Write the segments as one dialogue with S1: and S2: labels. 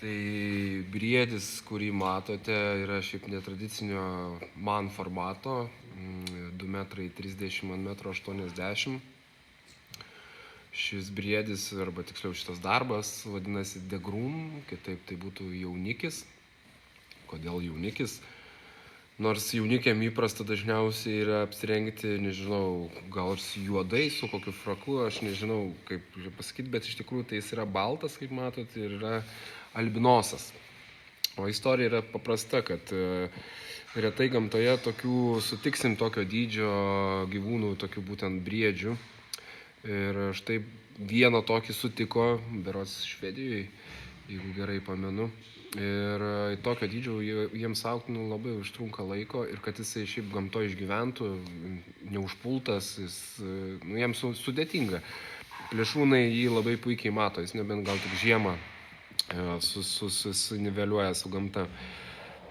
S1: Tai briedis, kurį matote, yra šiaip netradicinio man formato, 2,30 m ant 1,80 m. Šis briedis, arba tiksliau šitas darbas, vadinasi degrun, kitaip tai būtų jaunikis. Kodėl jaunikis? Nors jaunikiam įprasta dažniausiai yra apsirengti, nežinau, gal ir juodai, su kokiu fraku, aš nežinau, kaip pasakyti, bet iš tikrųjų tai jis yra baltas, kaip matot, ir yra albinosas. O istorija yra paprasta, kad retai gamtoje sutiksim tokio dydžio gyvūnų, tokių būtent briedžių. Ir štai vieną tokį sutiko, berods Švedijoje, jeigu gerai pamenu. Ir tokio dydžio jiems augti labai užtrunka laiko ir kad jisai šiaip gamtoje išgyventų, neužpultas, jiems sudėtinga. Plėšrūnai jį labai puikiai mato, jis nebent gal tik žiemą susiniveliuoja su gamta.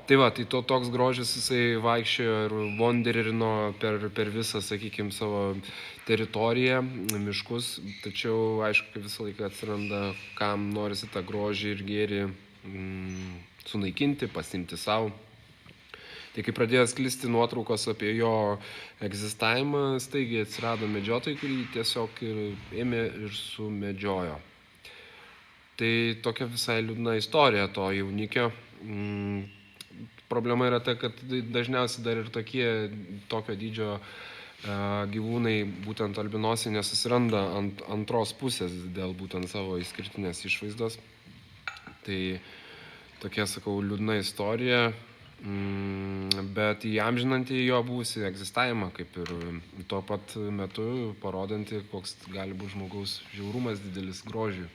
S1: Tai va, tai toks grožis jisai vaikščiojo ir vonderino per visą, sakykime, savo teritoriją, miškus, tačiau aišku, visą laiką atsiranda, kam norisi tą grožį ir gėrį sunaikinti, pasimti savo. Tai kai pradėjo sklisti nuotraukos apie jo egzistavimą, staigiai atsirado medžiotojai, kurį tiesiog ėmė ir sumedžiojo. Tai tokia visai liūdna istorija to jaunikio. Problema yra ta, kad dažniausiai dar ir tokio dydžio gyvūnai, būtent albinosai, nesusiranda ant antros pusės dėl būtent savo išskirtinės išvaizdos. Tai tokia, sakau, liūdna istorija, bet įamžinanti jo buvusį egzistavimą, kaip ir tuo pat metu parodanti, koks gali būti žmogaus žiaurumas didelis grožiui.